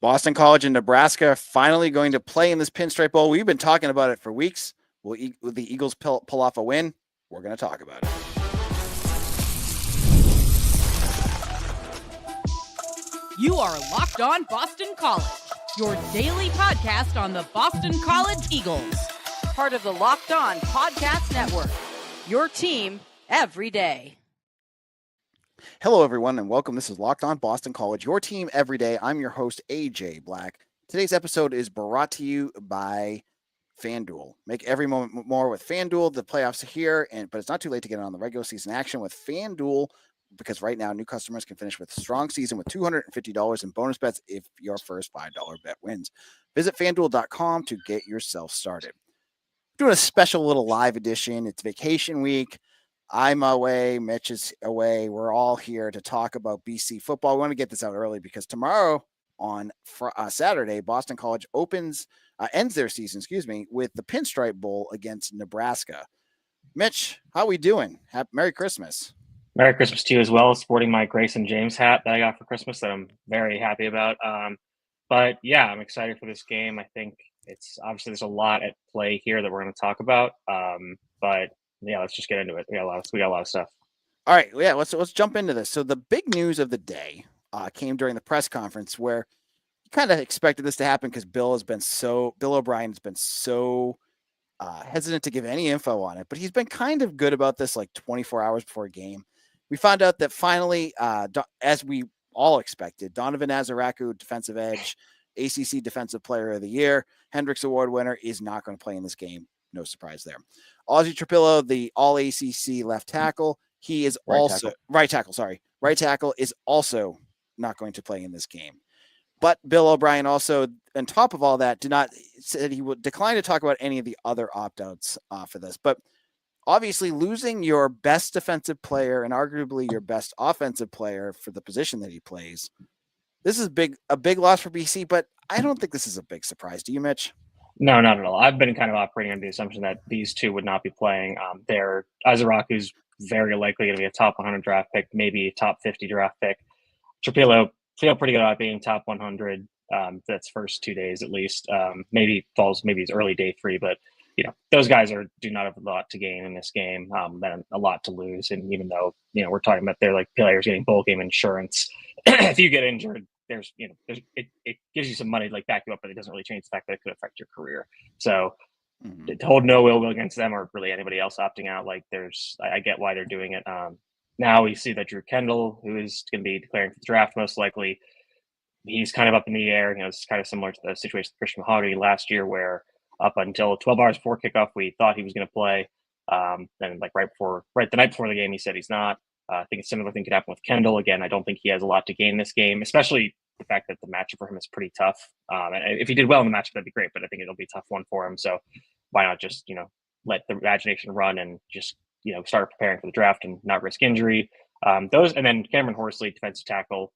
Boston College and Nebraska finally going to play in this Pinstripe Bowl. We've been talking about it for weeks. Will the Eagles pull off a win? We're going to talk about it. You are Locked On Boston College, your daily podcast on the Boston College Eagles. Part of the Locked On Podcast Network, your team every day. Hello, everyone, and welcome. This is Locked On Boston College, your team every day. I'm your host, AJ Black. Today's episode is brought to you by FanDuel. Make every moment more with FanDuel. The playoffs are here, but it's not too late to get on the regular season action with FanDuel, because right now new customers can finish with a strong season with $250 in bonus bets if your first $5 bet wins. Visit FanDuel.com to get yourself started. Doing a special little live edition. It's vacation week. I'm away. Mitch is away. We're all here to talk about BC football. We want to get this out early because tomorrow on Saturday, Boston College ends their season, with the Pinstripe Bowl against Nebraska. Mitch, how we doing? Merry Christmas. Merry Christmas to you as well. Sporting my Grayson James hat that I got for Christmas that I'm very happy about. But yeah, I'm excited for this game. I think it's obviously there's a lot at play here that we're going to talk about. But yeah, let's just get into it. We got a lot of stuff. All right, yeah, let's jump into this. So the big news of the day came during the press conference, where you kind of expected this to happen because Bill O'Brien has been so hesitant to give any info on it, but he's been kind of good about this, like 24 hours before a game. We found out that finally, as we all expected, Donovan Ezeiruaku, defensive edge, ACC Defensive Player of the Year, Hendricks Award winner, is not going to play in this game. No surprise there. Ozzy Trapilo, the all ACC left tackle, he is right tackle is also not going to play in this game. But Bill O'Brien also, on top of all that, said he would decline to talk about any of the other opt-outs for this. But obviously, losing your best defensive player and arguably your best offensive player for the position that he plays, this is a big loss for BC. But I don't think this is a big surprise. Do you, Mitch? No, not at all. I've been kind of operating under the assumption that these two would not be playing. Ezeiruaku's very likely going to be a top 100 draft pick, maybe top 50 draft pick. Trapilo feel pretty good about being top 100. That's first 2 days at least. Maybe it's early day 3, but those guys do not have a lot to gain in this game, and a lot to lose. And even though we're talking about they're like players getting bowl game insurance, if you get injured, it gives you some money to like back you up, but it doesn't really change the fact that it could affect your career. So to hold no ill will against them or really anybody else opting out, I get why they're doing it. Now we see that Drew Kendall, who is going to be declaring for the draft most likely, he's kind of up in the air. It's kind of similar to the situation with Christian Mahogany last year, where up until 12 hours before kickoff, we thought he was going to play. Then right the night before the game, he said he's not. I think a similar thing could happen with Kendall. Again, I don't think he has a lot to gain this game, especially the fact that the matchup for him is pretty tough. And if he did well in the matchup, that'd be great, but I think it'll be a tough one for him. So why not just, let the imagination run and just, start preparing for the draft and not risk injury. And then Cameron Horsley, defensive tackle,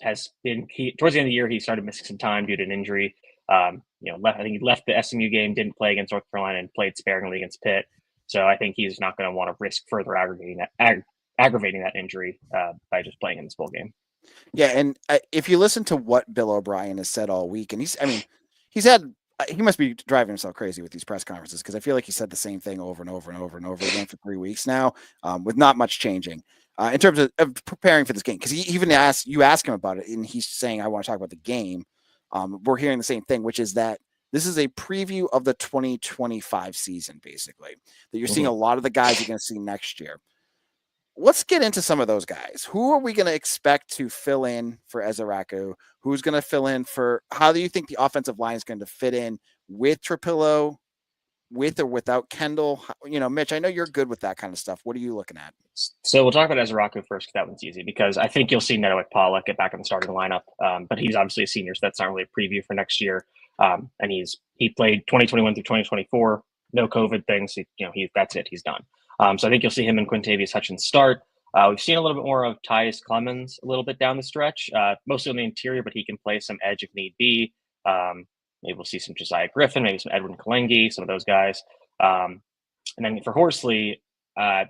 has been towards the end of the year, he started missing some time due to an injury. I think he left the SMU game, didn't play against North Carolina, and played sparingly against Pitt. So I think he's not going to want to risk further aggravating that injury by just playing in this bowl game. Yeah, and if you listen to what Bill O'Brien has said all week, and he must be driving himself crazy with these press conferences, because I feel like he said the same thing over and over and over and over again for 3 weeks now, with not much changing in terms of preparing for this game. Because he even ask him about it, and he's saying, I want to talk about the game. We're hearing the same thing, which is that this is a preview of the 2025 season, basically, that you're seeing a lot of the guys you're going to see next year. Let's get into some of those guys. Who are we going to expect to fill in for Ezeiruaku? Who's going to fill in for, how do you think the offensive line is going to fit in with Trapilo, with or without Kendall? Mitch, I know you're good with that kind of stuff. What are you looking at? So we'll talk about Ezeiruaku first, because that one's easy, because I think you'll see Nedowick Pollock get back in the starting lineup. But he's obviously a senior, so that's not really a preview for next year. And he played 2021 through 2024, no COVID things. That's it. He's done. So I think you'll see him and Quintavious Hutchins start. We've seen a little bit more of Tyus Clemens a little bit down the stretch, mostly on the interior, but he can play some edge if need be. Maybe we'll see some Josiah Griffin, maybe some Edwin Kalengi, some of those guys. And then for Horsley,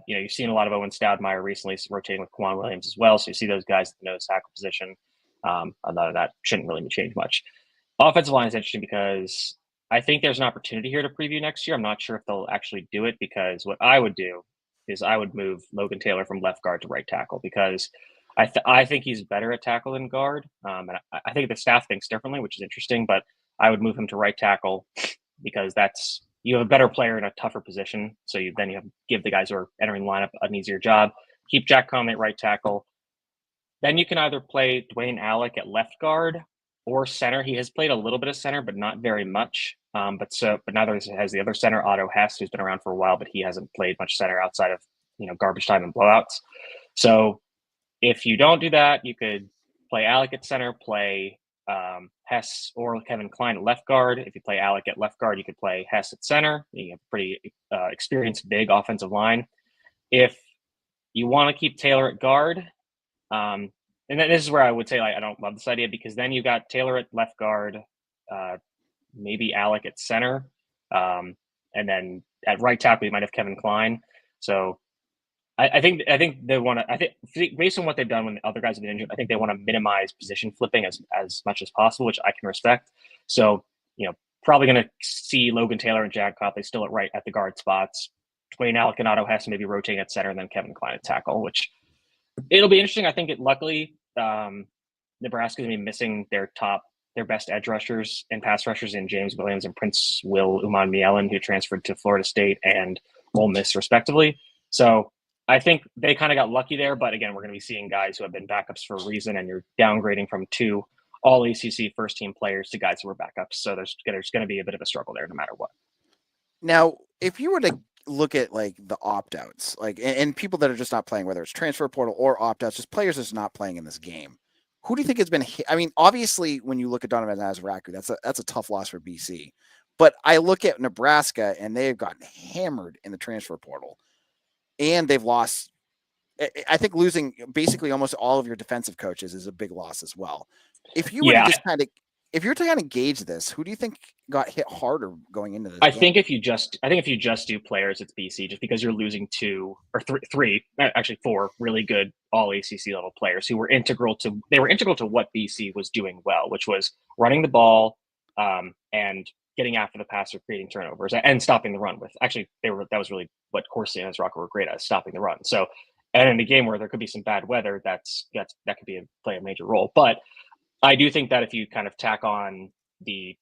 you've seen a lot of Owen Stoudemire recently rotating with Quan Williams as well. So you see those guys at the nose tackle position. Other than that, shouldn't really change much. Offensive line is interesting because I think there's an opportunity here to preview next year. I'm not sure if they'll actually do it, because what I would do is I would move Logan Taylor from left guard to right tackle, because I think he's better at tackle than guard. And I think the staff thinks differently, which is interesting, but I would move him to right tackle because you have a better player in a tougher position. So you have to give the guys who are entering the lineup an easier job. Keep Jack Conley at right tackle. Then you can either play Dwayne Alec at left guard or center. He has played a little bit of center, but not very much. But now has the other center, Otto Hess, who's been around for a while, but he hasn't played much center outside of garbage time and blowouts. So if you don't do that, you could play Alec at center, play Hess or Kevin Klein at left guard. If you play Alec at left guard, you could play Hess at center. You have a pretty experienced big offensive line. If you want to keep Taylor at guard, and then this is where I would say I don't love this idea, because then you got Taylor at left guard, maybe Alec at center, and then at right tackle you might have Kevin Klein. So I think they want to. I think based on what they've done when the other guys have been injured, I think they want to minimize position flipping as much as possible, which I can respect. So probably going to see Logan Taylor and Jack Copley still at the guard spots. Dwayne Alec and Otto Hess maybe rotating at center, and then Kevin Klein at tackle, which it'll be interesting. I think luckily Nebraska's going to be missing their best edge rushers and pass rushers in James Williams and Prince Will Uman-Mielen, who transferred to Florida State and Ole Miss respectively. So I think they kind of got lucky there, but again, we're going to be seeing guys who have been backups for a reason, and you're downgrading from 2 all ACC first team players to guys who were backups. So there's going to be a bit of a struggle there no matter what. Now, if you were to look at the opt-outs, and people that are just not playing, whether it's transfer portal or opt-outs, just players that's not playing in this game, who do you think has been hit? I mean, obviously when you look at Donovan and Ezeiruaku, that's a tough loss for BC, but I look at Nebraska and they've gotten hammered in the transfer portal, and they've lost. I think losing basically almost all of your defensive coaches is a big loss as well. If you were to just if you're to kind of gauge this, who do you think got hit harder going into this? I think if you just do players, it's BC, just because you're losing 2 or 3, actually 4 really good all ACC level players who were integral to what BC was doing well, which was running the ball and getting after the passer, creating turnovers, and stopping the run with. Actually, that was really what Corsi and Ezeiruaku were great at, stopping the run. So, and in a game where there could be some bad weather, that could play a major role. But I do think that if you kind of tack on the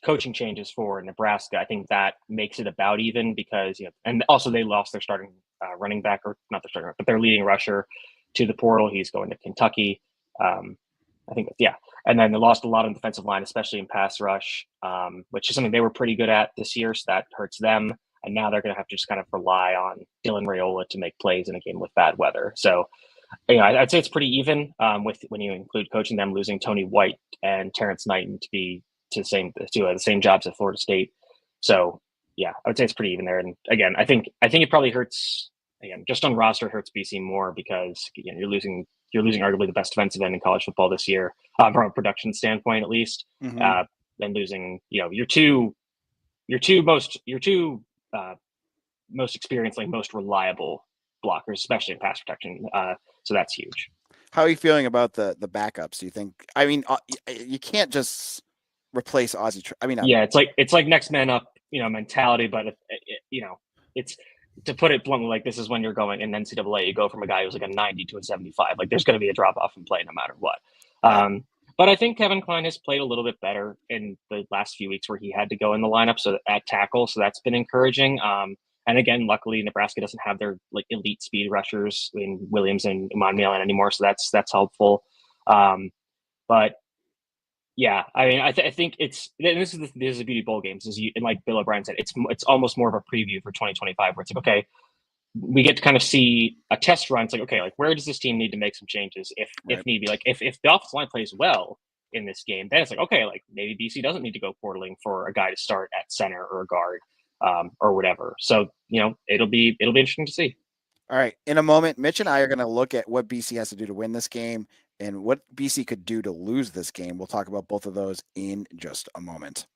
coaching changes for Nebraska, I think that makes it about even, because and also they lost their starting running back, or not their starting, but their leading rusher to the portal. He's going to Kentucky. I think and then they lost a lot on defensive line, especially in pass rush, which is something they were pretty good at this year, so that hurts them. And now they're going to have to just kind of rely on Dylan Raiola to make plays in a game with bad weather. So I'd say it's pretty even with when you include coaching them, losing Tony White and Terrence Knighton to the same jobs at Florida State. So I would say it's pretty even there. And again, I think it probably hurts, again, just on roster, it hurts BC more because you're losing arguably the best defensive end in college football this year from a production standpoint, at least. Mm-hmm. And losing your two most experienced, most reliable blockers, especially in pass protection. So that's huge. How are you feeling about the backups? Do you think? I mean, you can't just replace Ozzy. It's like next man up, mentality. But it's, to put it bluntly, this is when you're going in NCAA. You go from a guy who's a 90 to a 75. There's going to be a drop off in play no matter what. But I think Kevin Klein has played a little bit better in the last few weeks where he had to go in the lineup at tackle. So that's been encouraging. And again, luckily Nebraska doesn't have their elite speed rushers in Williams and Uman-Mielen anymore. So that's helpful. But yeah, I mean, I think this is the beauty of bowl games, and like Bill O'Brien said, it's almost more of a preview for 2025, where it's okay, we get to kind of see a test run. It's okay, where does this team need to make some changes if need be? If the offensive line plays well in this game, then it's okay, maybe BC doesn't need to go portaling for a guy to start at center or a guard or whatever. So it'll be interesting to see. All right, in a moment, Mitch and I are going to look at what BC has to do to win this game and what BC could do to lose this game. We'll talk about both of those in just a moment.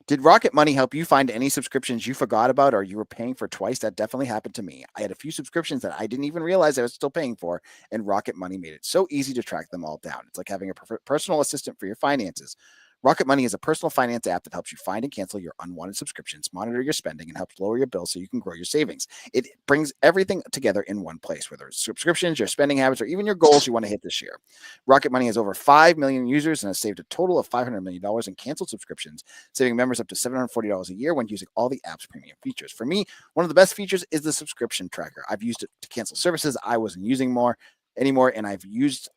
Did Rocket Money help you find any subscriptions you forgot about or you were paying for twice? That definitely happened to me. I had a few subscriptions that I didn't even realize I was still paying for, and Rocket Money made it so easy to track them all down. It's like having a personal assistant for your finances. Rocket Money is a personal finance app that helps you find and cancel your unwanted subscriptions, monitor your spending, and helps lower your bills so you can grow your savings. It brings everything together in one place, whether it's subscriptions, your spending habits, or even your goals you want to hit this year. Rocket Money has over 5 million users and has saved a total of $500 million in canceled subscriptions, saving members up to $740 a year when using all the app's premium features. For me, one of the best features is the subscription tracker. I've used it to cancel services I wasn't using anymore, and I've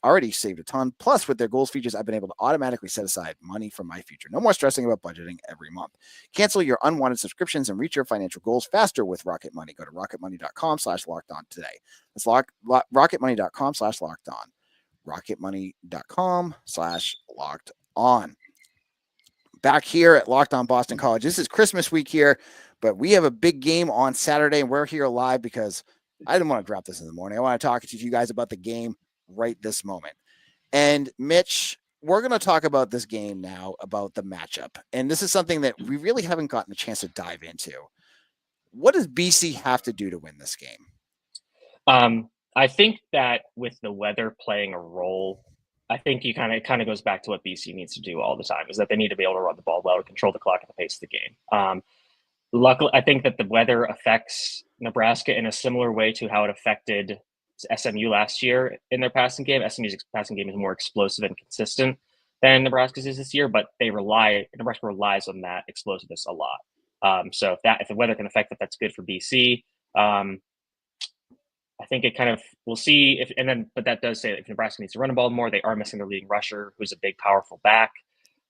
already saved a ton. Plus, with their goals features, I've been able to automatically set aside money for my future. No more stressing about budgeting every month. Cancel your unwanted subscriptions and reach your financial goals faster with Rocket Money. Go to rocketmoney.com/lockedon today. That's rocketmoney.com/lockedon. rocketmoney.com/lockedon. Back here at Locked On Boston College. This is Christmas week here, but we have a big game on Saturday, and we're here live because I didn't want to drop this in the morning. I want to talk to you guys about the game right this moment. And Mitch, we're going to talk about this game now, about the matchup. And this is something that we really haven't gotten a chance to dive into. What does BC have to do to win this game? I think that with the weather playing a role, I think it kind of goes back to what BC needs to do all the time, is that they need to be able to run the ball well, to control the clock at the pace of the game. Luckily, I think that the weather affects Nebraska in a similar way to how it affected SMU last year in their passing game. SMU's passing game is more explosive and consistent than Nebraska's is this year, but Nebraska relies on that explosiveness a lot. So if the weather can affect it, that's good for BC. I think we'll see but that does say that if Nebraska needs to run the ball more, they are missing their leading rusher, who's a big, powerful back.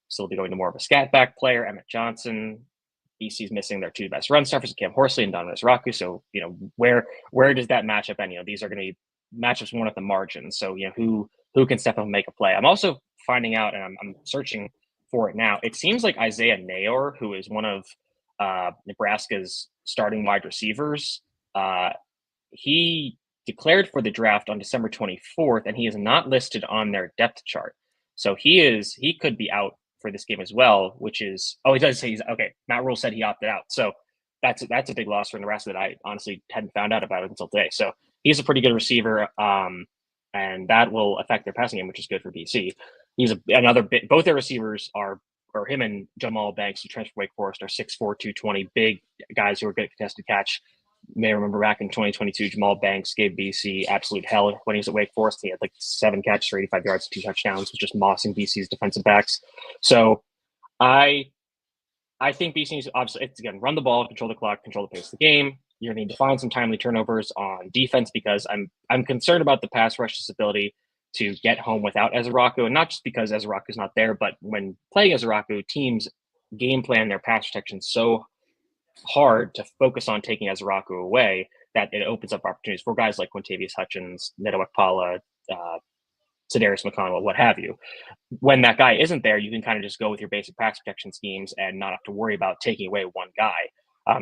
So they'll be going to more of a scat back player, Emmett Johnson. BC's missing their two best run stuffers, Cam Horsley and Donovan Ezeiruaku. So, where does that matchup end? These are going to be matchups won at the margin. So, who can step up and make a play? I'm also finding out, and I'm searching for it now. It seems like Isaiah Nayor, who is one of Nebraska's starting wide receivers, he declared for the draft on December 24th, and he is not listed on their depth chart. So he could be out for this game as well, which is, he does say he's okay. Matt Rule said he opted out. So that's a big loss for Nebraska that I honestly hadn't found out about it until today. So he's a pretty good receiver, and that will affect their passing game, which is good for BC. He's both their receivers or him and Jamal Banks, who transferred Wake Forest, are 6'4", 220, big guys who are good at contested catch. You may remember back in 2022, Jamal Banks gave BC absolute hell when he was at Wake Forest. He had like 7 catches for 85 yards, 2 touchdowns, was just mossing BC's defensive backs. So I think BC needs to, obviously, it's again, run the ball, control the clock, control the pace of the game. You're going to need to find some timely turnovers on defense, because I'm concerned about the pass rush's ability to get home without Ezeiruaku, and not just because Ezeiruaku is not there, but when playing Ezeiruaku, teams game plan their pass protection so hard to focus on taking Ezeiruaku away that it opens up opportunities for guys like Quintavious Hutchins, Neto Akpala, Sedarius McConnell, what have you. When that guy isn't there, you can kind of just go with your basic pass protection schemes and not have to worry about taking away one guy.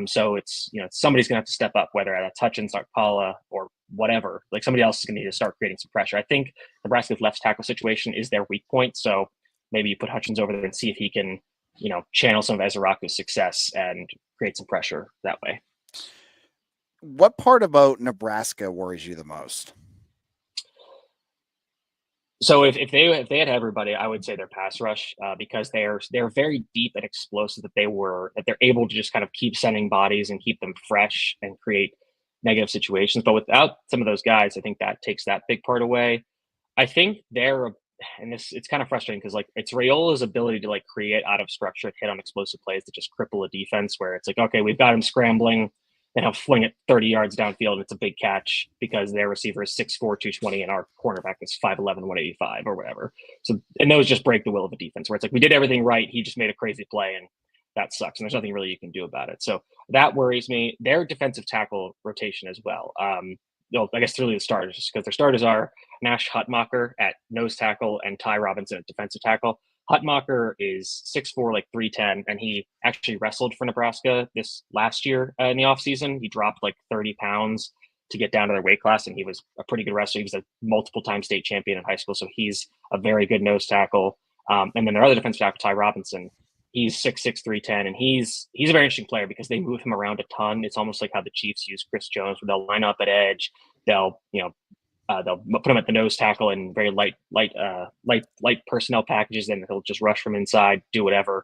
So it's somebody's going to have to step up, whether that's Hutchins, Akpala, or whatever. Like, somebody else is going to need to start creating some pressure. I think Nebraska's left tackle situation is their weak point. So maybe you put Hutchins over there and see if he can, channel some of Ezeiruaku's success and create some pressure that way. What part about Nebraska worries you the most? So if they had everybody, I would say their pass rush, because they're very deep and explosive, that they're able to just kind of keep sending bodies and keep them fresh and create negative situations. But without some of those guys, I think that takes that big part away. I think it's kind of frustrating, because it's Raiola's ability to create out of structure, hit on explosive plays that just cripple a defense, where it's okay, we've got him scrambling, and he'll fling it 30 yards downfield, and it's a big catch because their receiver is 6'4", 220, and our cornerback is 5'11", 185 or whatever. So, and those just break the will of a defense, where it's we did everything right, he just made a crazy play, and that sucks, and there's nothing really you can do about it. So that worries me. Their defensive tackle rotation as well. I guess really the starters, because their starters are Nash Hutmacher at nose tackle and Ty Robinson at defensive tackle. Hutmacher is 6'4", 310, and he actually wrestled for Nebraska this last year in the offseason. He dropped 30 pounds to get down to their weight class, and he was a pretty good wrestler. He was a multiple-time state champion in high school, so he's a very good nose tackle. And then their other defensive tackle, Ty Robinson, He's 6'6", 310, and he's a very interesting player because they move him around a ton. It's almost like how the Chiefs use Chris Jones, where they'll line up at edge, they'll put him at the nose tackle in very light personnel packages, and he'll just rush from inside, do whatever.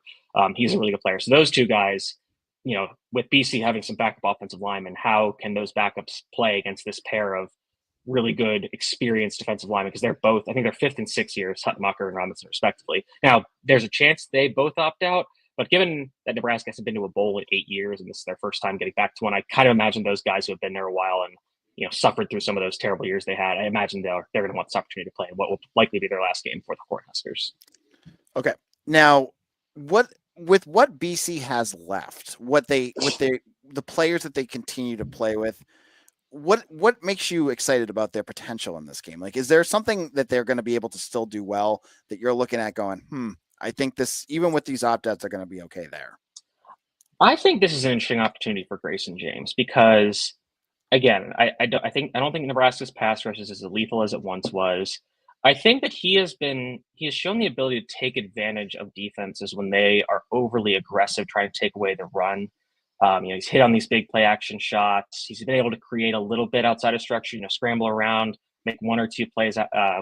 He's a really good player. So those two guys, with BC having some backup offensive linemen, how can those backups play against this pair of really good, experienced defensive linemen? Because they're both, I think they're 5th and 6th years, Huttenmacher and Robinson, respectively. Now, there's a chance they both opt out, but given that Nebraska hasn't been to a bowl in 8 years and this is their first time getting back to one, I kind of imagine those guys who have been there a while and suffered through some of those terrible years they had, I imagine they're going to want this opportunity to play in what will likely be their last game for the Cornhuskers. Okay. Now, what BC has left, the players that they continue to play with, what makes you excited about their potential in this game? Like, is there something that they're going to be able to still do well that you're looking at going, I think this, even with these opt-outs, are going to be okay there? I think this is an interesting opportunity for Grayson James because, again, I don't think Nebraska's pass rush is as lethal as it once was. I think that he has shown the ability to take advantage of defenses when they are overly aggressive, trying to take away the run. He's hit on these big play action shots. He's been able to create a little bit outside of structure, scramble around, make 1 or 2 plays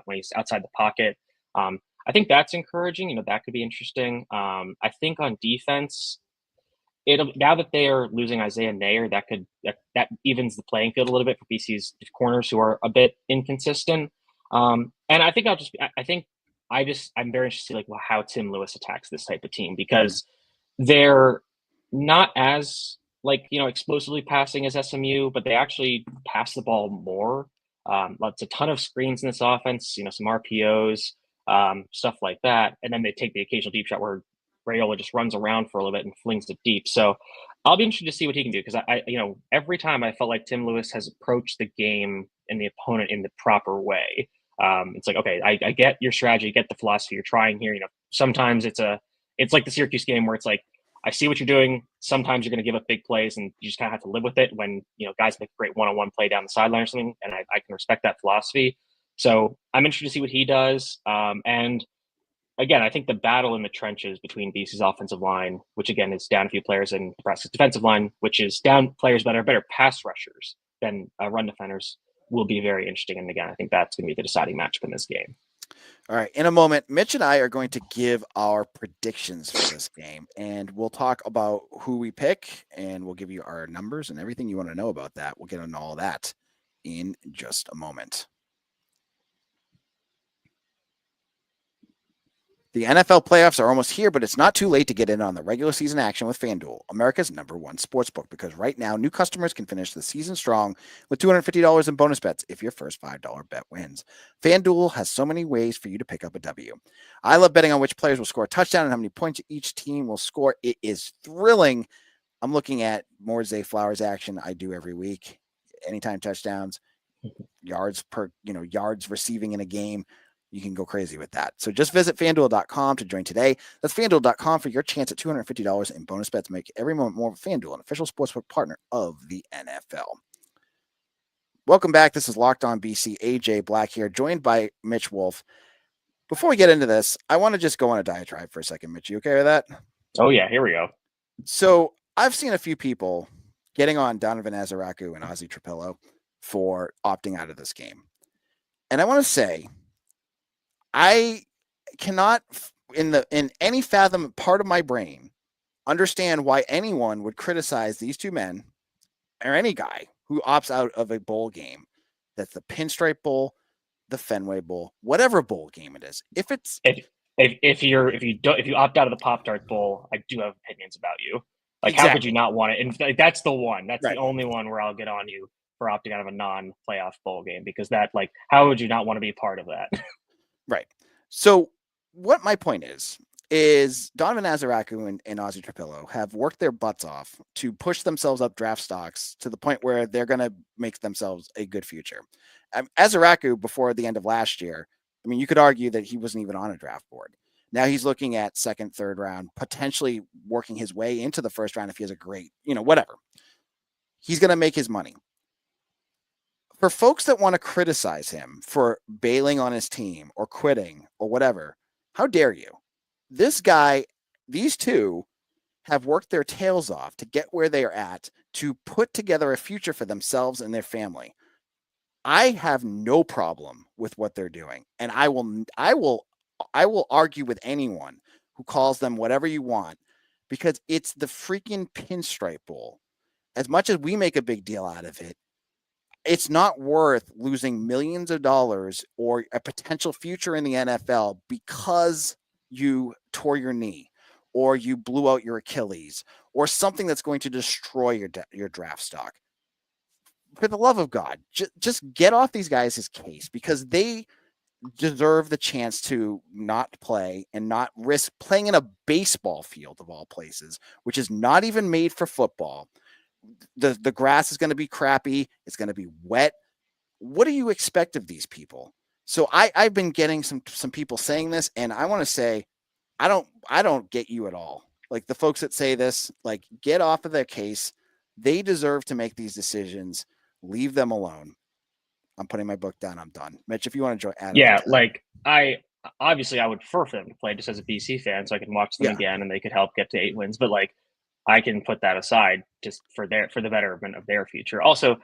when he's outside the pocket. I think that's encouraging. That could be interesting. I think on defense, now that they are losing Isaiah Nair, that evens the playing field a little bit for BC's corners who are a bit inconsistent. And I think I'm very interested to see how Tim Lewis attacks this type of team because they're not as explosively passing as SMU, but they actually pass the ball more. It's a ton of screens in this offense, some RPOs, stuff like that. And then they take the occasional deep shot where Raiola just runs around for a little bit and flings it deep. So I'll be interested to see what he can do because every time I felt like Tim Lewis has approached the game and the opponent in the proper way. It's like, okay, I get your strategy, get the philosophy you're trying here. Sometimes it's like the Syracuse game where it's like, I see what you're doing. Sometimes you're going to give up big plays and you just kind of have to live with it when, guys make a great one-on-one play down the sideline or something. And I can respect that philosophy. So I'm interested to see what he does. And again, I think the battle in the trenches between BC's offensive line, which again is down a few players, and Nebraska's defensive line, which is down players that are better pass rushers than run defenders, will be very interesting. And again, I think that's going to be the deciding matchup in this game. All right. In a moment, Mitch and I are going to give our predictions for this game, and we'll talk about who we pick, and we'll give you our numbers and everything you want to know about that. We'll get into all that in just a moment. The NFL playoffs are almost here, but it's not too late to get in on the regular season action with FanDuel, America's #1 sportsbook, because right now new customers can finish the season strong with $250 in bonus bets if your first $5 bet wins. FanDuel has so many ways for you to pick up a W. I love betting on which players will score a touchdown and how many points each team will score. It is thrilling. I'm looking at more Zay Flowers action I do every week. Anytime touchdowns, yards receiving in a game. You can go crazy with that. So just visit FanDuel.com to join today. That's FanDuel.com for your chance at $250 in bonus bets. Make every moment more of FanDuel, an official sportsbook partner of the NFL. Welcome back. This is Locked On BC. AJ Black here, joined by Mitch Wolfe. Before we get into this, I want to just go on a diatribe for a second. Mitch, you okay with that? Oh, yeah. Here we go. So I've seen a few people getting on Donovan Ezeiruaku and Ozzy Trapilo for opting out of this game. And I want to say, I cannot, in any fathom part of my brain, understand why anyone would criticize these two men or any guy who opts out of a bowl game. That's the Pinstripe Bowl, the Fenway Bowl, whatever bowl game it is. If you opt out of the Pop-Tart Bowl, I do have opinions about you. Exactly. How could you not want it? And that's the one. That's right. The only one where I'll get on you for opting out of a non-playoff bowl game, because how would you not want to be a part of that? Right. So what my point is Donovan Ezeiruaku and Ozzy Trapilo have worked their butts off to push themselves up draft stocks to the point where they're going to make themselves a good future. Ezeiruaku, before the end of last year, I mean, you could argue that he wasn't even on a draft board. Now he's looking at second, third round, potentially working his way into the first round if he has a great, whatever. He's going to make his money. For folks that want to criticize him for bailing on his team or quitting or whatever, how dare you? This guy these two have worked their tails off to get where they are at, to put together a future for themselves and their family. I have no problem with what they're doing, and I will argue with anyone who calls them whatever you want, because it's the freaking Pinstripe Bowl. As much as we make a big deal out of it, it's not worth losing millions of dollars or a potential future in the NFL because you tore your knee or you blew out your Achilles or something that's going to destroy your draft stock. For the love of God, just get off these guys' case, because they deserve the chance to not play and not risk playing in a baseball field of all places, which is not even made for football. The grass is going to be crappy. It's going to be wet. What do you expect of these people? So I've been getting some people saying this, and I want to say, I don't get you at all. Like, the folks that say this, like, get off of their case. They deserve to make these decisions. Leave them alone. I'm putting my book down. I'm done. Mitch, if you want to add. Yeah, like, I would prefer for them to play just as a BC fan, so I can watch them again and they could help get to 8 wins. But like, I can put that aside just for the betterment of their future. Also,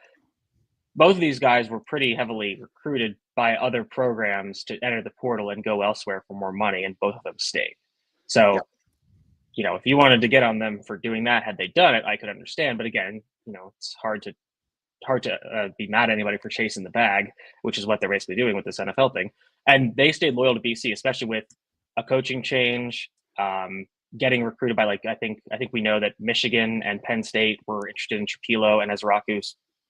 both of these guys were pretty heavily recruited by other programs to enter the portal and go elsewhere for more money, and both of them stayed. So, if you wanted to get on them for doing that, had they done it, I could understand. But again, it's hard to be mad at anybody for chasing the bag, which is what they're basically doing with this NFL thing. And they stayed loyal to BC, especially with a coaching change, getting recruited by, like, I think we know that Michigan and Penn State were interested in Trapilo and Ezeiruaku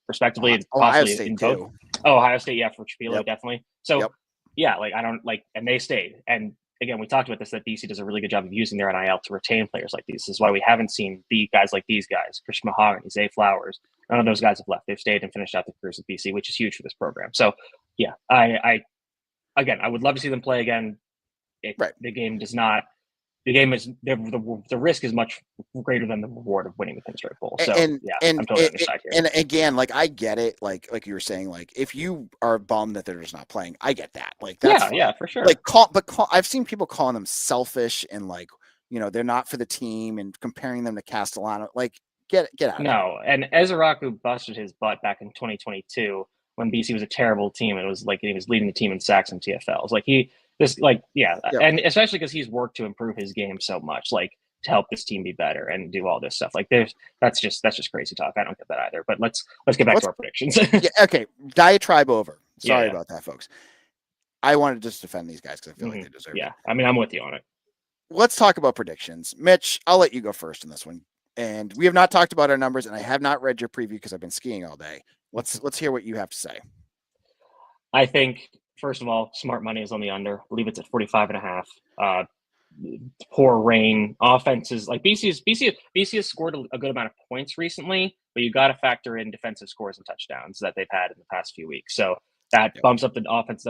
respectively, and possibly in both. Too. Ohio State, yeah, for Trapilo, definitely. So yeah, like, I don't like, and they stayed. And again, we talked about this, that BC does a really good job of using their NIL to retain players like these. This is why we haven't seen guys like these guys, Christian Mahogany, Zay Flowers. None of those guys have left. They've stayed and finished out the careers with BC, which is huge for this program. So yeah, I would love to see them play again. The game does not. The game is the risk is much greater than the reward of winning the Pinstripe Bowl. So I'm totally on your side here. And again, like, I get it. Like you were saying, like, if you are bummed that they're just not playing, I get that. Like, that's fine. For sure. Like, I've seen people calling them selfish and, like, they're not for the team and comparing them to Castellano. Like, get out. No, and Ezeiruaku busted his butt back in 2022 when BC was a terrible team. And it was like he was leading the team in sacks and TFLs. And especially because he's worked to improve his game so much, like, to help this team be better and do all this stuff. Like, that's just crazy talk. I don't get that either. But let's get back to our predictions. Okay, diatribe over. Sorry about that, folks. I wanted to just defend these guys because I feel like they deserve it. Yeah, I mean, I'm with you on it. Let's talk about predictions. Mitch, I'll let you go first in this one. And we have not talked about our numbers, and I have not read your preview because I've been skiing all day. Let's hear what you have to say. I think, first of all, smart money is on the under. I believe it's at 45.5. Poor rain. Offenses, like, BC has scored a good amount of points recently, but you got to factor in defensive scores and touchdowns that they've had in the past few weeks. So that bumps up the offense.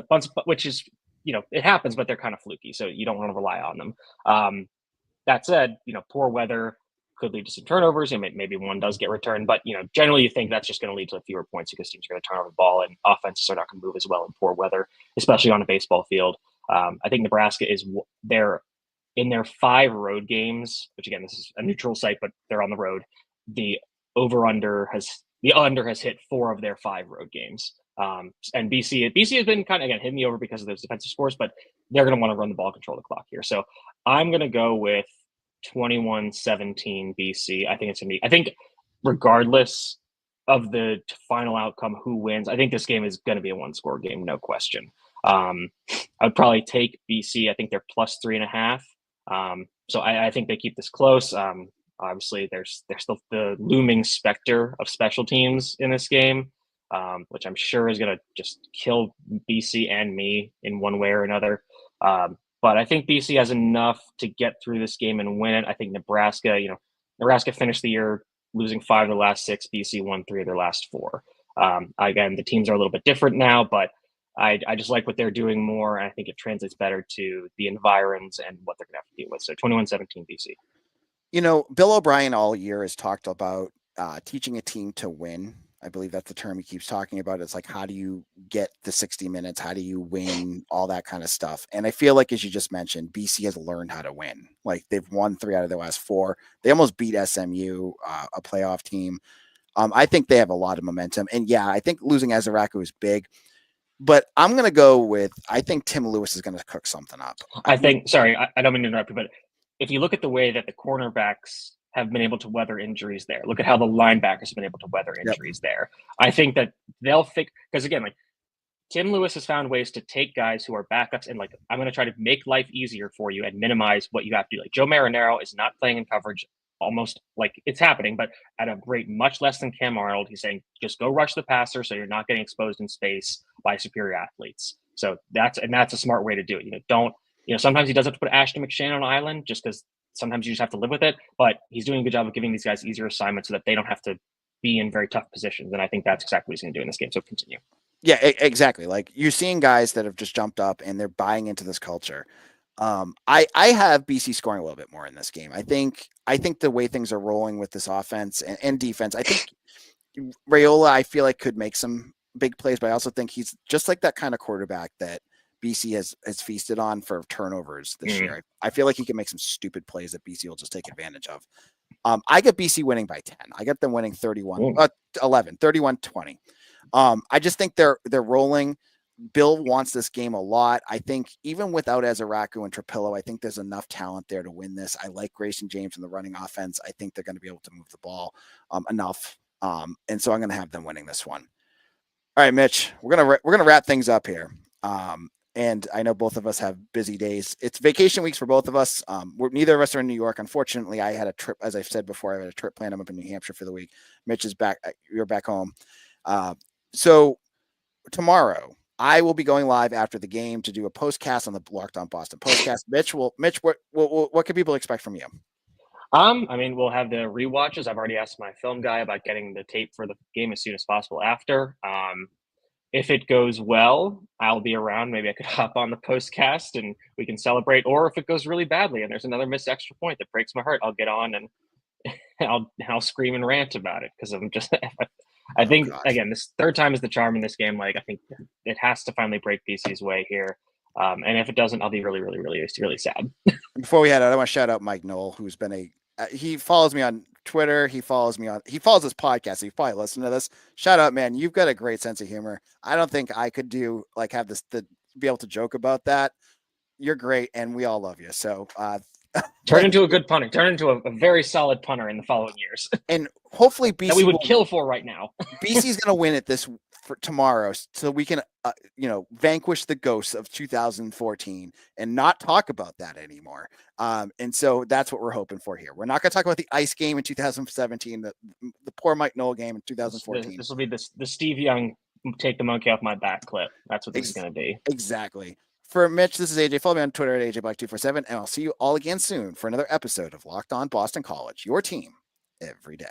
Which is, it happens, but they're kind of fluky, so you don't want to rely on them. That said, poor weather could lead to some turnovers, and maybe one does get returned. But, generally you think that's just going to lead to fewer points because teams are going to turn over the ball and offenses are not going to move as well in poor weather, especially on a baseball field. I think Nebraska is in their 5 road games, which again, this is a neutral site, but they're on the road. The under has hit 4 of their 5 road games. And BC has been kind of, again, hitting the over because of those defensive scores, but they're going to want to run the ball, control the clock here. So I'm going to go with 21-17 BC. I think regardless of the final outcome, who wins, I think this game is going to be a 1-score game, no question. I would probably take BC. I think they're plus 3.5. So I think they keep this close. Obviously, there's still the looming specter of special teams in this game, which I'm sure is going to just kill BC and me in one way or another. But I think BC has enough to get through this game and win it. I think Nebraska finished the year losing 5 of the last 6. BC won 3 of their last 4. Again, the teams are a little bit different now, but I just like what they're doing more. And I think it translates better to the environs and what they're going to have to deal with. So 21-17 BC. Bill O'Brien all year has talked about teaching a team to win. I believe that's the term he keeps talking about. It's like, how do you get the 60 minutes? How do you win? All that kind of stuff. And I feel like, as you just mentioned, BC has learned how to win. Like, they've won 3 out of their last 4. They almost beat SMU, a playoff team. I think they have a lot of momentum. And yeah, I think losing Ezeiruaku is big. But I'm going to go with, I think Tim Lewis is going to cook something up. I don't mean to interrupt you, but if you look at the way that the cornerbacks have been able to weather injuries there, look at how the linebackers have been able to weather injuries there. I think that they'll fix, because again, like, Tim Lewis has found ways to take guys who are backups and, like, I'm going to try to make life easier for you and minimize what you have to do. Like, Joe Marinaro is not playing in coverage, almost, like, it's happening, but at a rate much less than Cam Arnold. He's saying, just go rush the passer so you're not getting exposed in space by superior athletes. So that's a smart way to do it. Sometimes he does have to put Ashton McShann on an island just because sometimes you just have to live with it, but he's doing a good job of giving these guys easier assignments so that they don't have to be in very tough positions. And I think that's exactly what he's going to do in this game. So continue. Yeah, exactly. Like, you're seeing guys that have just jumped up and they're buying into this culture. I have BC scoring a little bit more in this game. I think the way things are rolling with this offense and defense, I think Raiola, I feel like, could make some big plays, but I also think he's just like that kind of quarterback that BC has feasted on for turnovers this year. I feel like he can make some stupid plays that BC will just take advantage of. I get BC winning by 10. I get them winning 31-20. I just think they're rolling. Bill wants this game a lot. I think even without Ezeiruaku and Trapilo, I think there's enough talent there to win this. I like Grayson James in the running offense. I think they're going to be able to move the ball enough. And so I'm going to have them winning this one. All right, Mitch, we're going to wrap things up here. And I know both of us have busy days. It's vacation weeks for both of us. Neither of us are in New York. Unfortunately, I had a trip, as I've said before, I had a trip planned. I'm up in New Hampshire for the week. Mitch is back. You're back home. So tomorrow, I will be going live after the game to do a postcast on the Locked On Boston postcast. Mitch, what can people expect from you? We'll have the rewatches. I've already asked my film guy about getting the tape for the game as soon as possible after. If it goes well, I'll be around. Maybe I could hop on the postcast and we can celebrate. Or if it goes really badly and there's another missed extra point that breaks my heart, I'll get on and I'll scream and rant about it because I'm just. I think, again, this third time is the charm in this game. Like, I think it has to finally break BC's way here. And if it doesn't, I'll be really, really, really, really sad. Before we head out, I want to shout out Mike Knoll, who's been he follows me on Twitter. He follows this podcast. So you probably listen to this. Shout out, man. You've got a great sense of humor. I don't think I could have this to be able to joke about that. You're great. And we all love you. So, turn into a good punter. Turn into a very solid punter in the following years. And hopefully BC that we would kill for right now. BC's going to win it for tomorrow, so we can vanquish the ghosts of 2014 and not talk about that anymore. And so that's what we're hoping for here. We're not going to talk about the ice game in 2017, the poor Mike Knoll game in 2014. This will be the Steve Young take the monkey off my back clip. That's what this is going to be. Exactly. For Mitch, this is AJ. Follow me on Twitter at AJBlack247, and I'll see you all again soon for another episode of Locked On Boston College, your team every day.